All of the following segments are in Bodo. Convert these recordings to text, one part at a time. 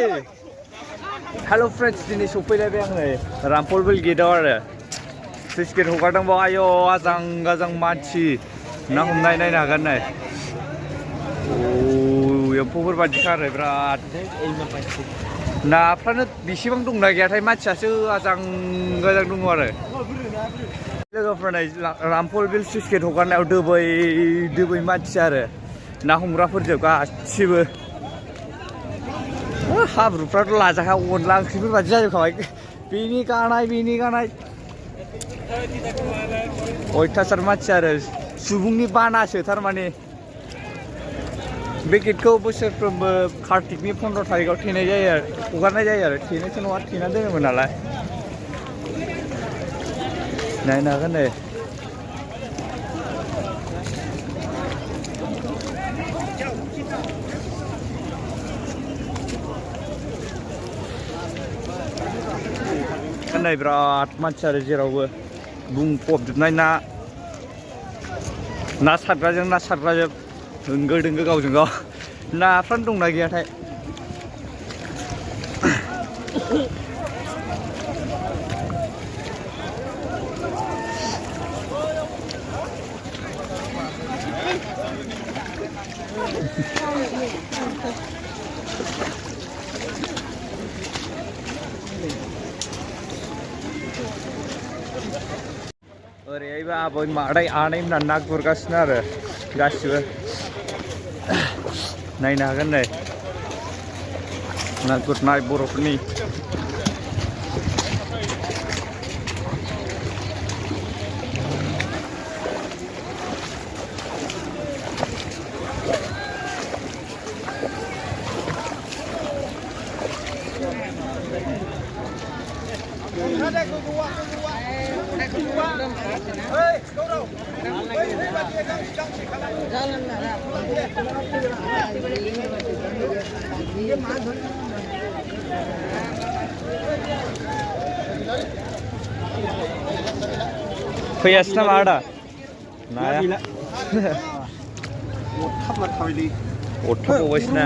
हेलो फ्रेंड्स दिनै सफैलायबाय आं नै रामफलबिल गेटआव आरो स्लुइस गेट हगारदों बाव आयौ आजां गाजां मानसि ना हमनाय नायनो हागोन नै एम्फौफोर बादिखा आरो बिराद नाफ्रानो बेसेबां दंना गैयाथाय मानसियासो आजां गाजां दङ आरो लोगोफ्रा नै रामफलबिल स्लुइस गेट हगारनायाव दोबै मानसि आरो ना हमग्राफोरजों गासिबो हाब्रुफ्राथ' लाजाखा अनला ओंख्रिफोर बादि जाजोबखाबाय बेनि गानाय अयथासार मानसि आरो सुबुंनि बानासो थारमाने बे गेटखौ बोसोरफ्रोमबो कार्तिकनि 15 तारिखआव थेनाय जायो आरो हगारनाय जायो आरो थेनायथ' नङा थेना दोनोमोन नालाय नायनो हागोन नै नै बिराद मानसि आरो जेरावबो बुंफबजोबनाय ना सारग्राजों होंगो दोंगो गावजों गाव नाफ्रानो दंना गैयाथाय ओरैहायबो आबै मादै आनैमोना ना गुरगासिनो आरो गासिबो नायनो हागोन नै ना गुरनाय बर'फोरनि फैयासै नामा आदा नाया अरथाबबावबायसोना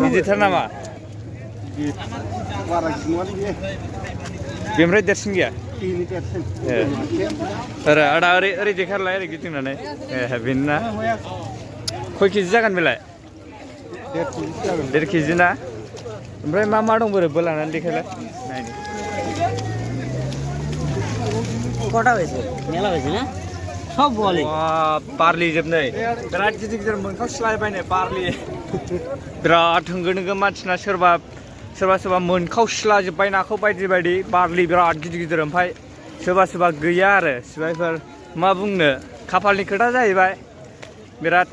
गिदिरथार नामा बेनिफ्राय देरसिन गैया आदा ओरै देखारलाय ओरै गिदिंनानै बेनो ना खय केजि जागोन बेलाय 1.5 केजि ना ओमफ्राय मा दं बोरै बोलानानै देखायलाय नायनो कटा হয়েছে মেলা হয়েছে না সব বলে बारलि जोबनै बिराद गिदिर मोनखावसिलायबायनो बारलि बिराद होंगो दोंगो मानसिना सोरबा मोनखावसिला जोब्बाय नाखौ बायदि बारलि बिराद गिदिर ओमफ्राय सोरबा गैया आरो सिबायफोर मा बुंनो खाफालनि खोथा जाहैबाय बिराद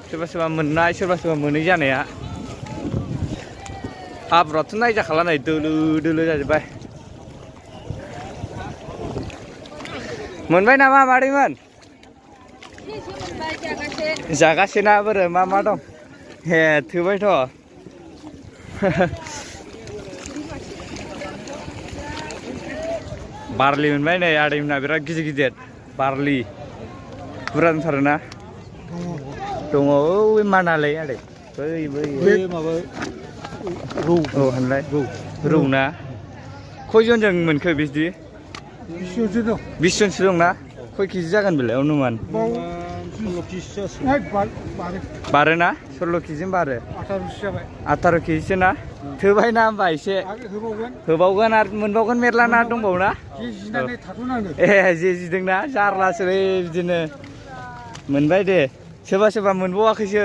सोरबा मोननाय सोरबा मोनै जानाया हाब्रुआथ' नायजाखाला नै दोलो जाजोब्बाय मोनबाय नामा मादैमोन जागासेना बोरो मा दं हे थोबायथ' बारलि मोनबाय नै आदैमोना बिराद गिदिर बारलि बुरजा दंथारोना दङ ओइ मानालै आदै बै माबा रौ होनलाय रौ ना खयजनजों मोनखो बिदि 20 जनसो दंना खय केजि जागोन बेलाय अनुमान 16 केजि बारो 18 केजिसो ना थोबाय ना होमबा एसे होबावगोन आरो मोनबावगोन मेरला ना दंबावो ना जे जिदोंना जारलासो बिदिनो मोनबाय दे सोरबा मोनबावाखैसो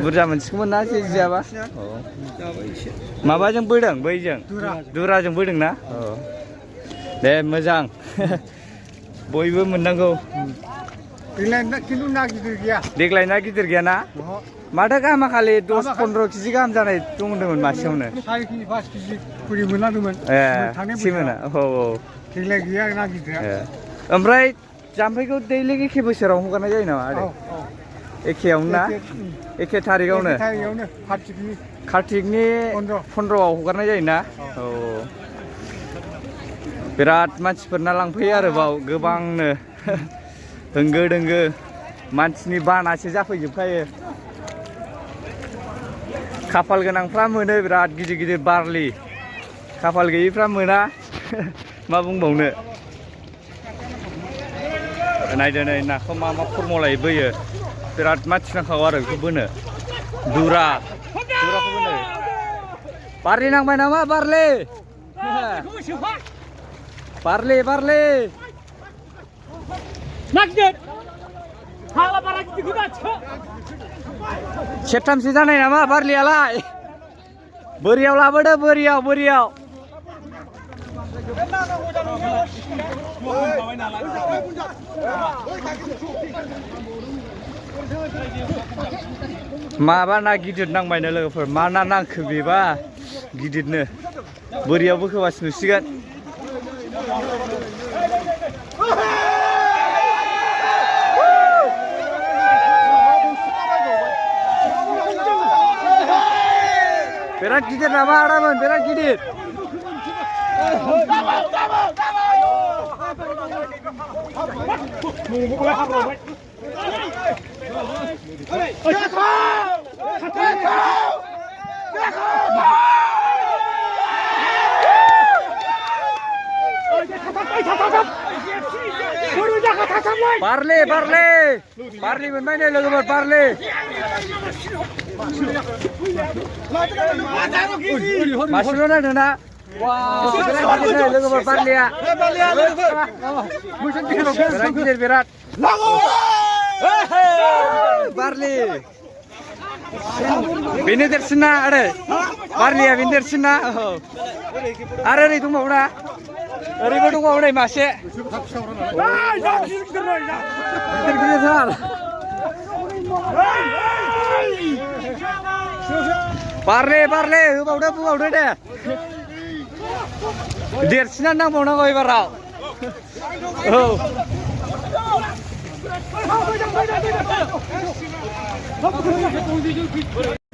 बुरजा मोनसिगौमोन ना जे जियाबा माबाजों बोदों बैजों दुराजों बोदों ना दे मोजां बयबो मोननांगौ देग्लाय ना गिदिर गैया ना माथो गाहामा खालि 10-15 केजि गाहाम जानाय दंमोन मासेयावनो 4 केजि 5 केजि खुरि मोनलांदोंमोन सेमोना देग्लाय गैया ना गिदिरा ओमफ्राय जाम्फैखौ दैलिक एखे बोसोराव हगारनाय जायो नामा आदै एखेयावनो ना एखे थारिखआवनो कार्तिकनि 15आव हगारनाय जायोना बिराद मानसिफोरना लांफैयो आरो बाव गोबांनो होंगो दोंगो मानसिनि बानासो जाफैजोबखायो खाफाल गोनांफ्रा मोनो बिराद गिदिर गिदिर बारलि खाफाल गैयिफ्रा मोना मा बुंबावनो नायदो नै नाखौ मा फर्मुलायै बोयो बिराद मानसि नांखागौ आरो बेखौ बोनो दुराखौ बोनो बारलि नांबाय नामा बारलि सेरथामसो जानाय नामा बारलियालाय बोरियाव लाबोदो बोरियाव माबा ना गिदिर नांबायनो लोगोफोर मा ना नांखो बेबा गिदिरनो बोरियाव बोखोबासो नुसिगोन बिराद गिदिर नामा आदामोन बिराद गिदिर बारलि मोनबाय नै लोगोफोर बारलि मासेल' नांदों ना लोगोफोर बारलिया बिराद गिदिर बिराद बारलि बेनो देरसिन ना आरो बारलिया बेनो देरसिन ना आरो ओरै दंबावो ना ओरैबो दंबावो नै मासे गिदिर बारले होबावदो दे देरसिना नांबावनांगौ एबाराव औ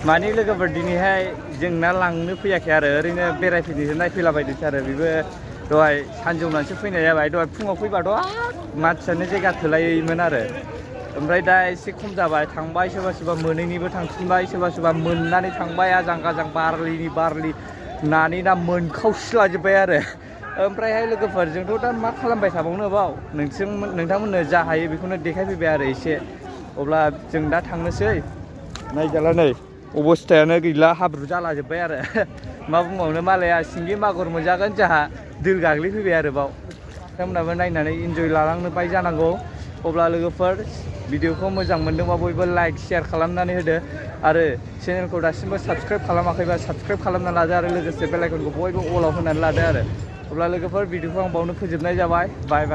मानि लोगोफोर दिनैहाय जों ना लांनो फैयाखै आरो ओरैनो बेरायफैनोसो नायफैलाबायदोंसो आरो बेबो दहाय सानजौनानैसो फैनाय जाबाय दहाय फुङाव फैबाथ' मानसियानो जायगा थोलायैमोन आरो ओमफ्राय दा एसे खम जाबाय थांबाय सोरबा मोनैनिबो थांफिनबाय सोरबा मोननानै थांबाय आजां गाजां बारलि नानि ना मोनखावसिलाजोब्बाय आरो ओमफ्रायहाय लोगोफोर जोंथ' दा मा खालामबाय थाबावनो बाव नोंथांमोननो जा हायो बेखौनो देखायफैबाय आरो एसे अब्ला जों दा थांनोसै नायजाला नै अबस्थायानो गैला हाब्रु जालाजोब्बाय आरो मा बुंबावनो मालाया सिंगि मागुर मोनजागोन जोंहा दोल गाग्लिफैबाय आरो बाव नोंथांमोनाबो नायनानै इन्जय लालांनो बाय जानांगौ अब्ला लोगोफोर भिडिअखौ मोजां मोनदोंबा बयबो लाइक शेयार खालामनानै होदो आरो चेनेलखौ दासिमबो साबस्क्राइब खालामाखैबा साबस्क्राइब खालामना लादो आरो लोगोसे बेल आइकनखौ बयबो अलाव होनानै लादो आरो अब्ला लोगोफोर भिडिअखौ आं बावनो फोजोबनाय जाबाय बाय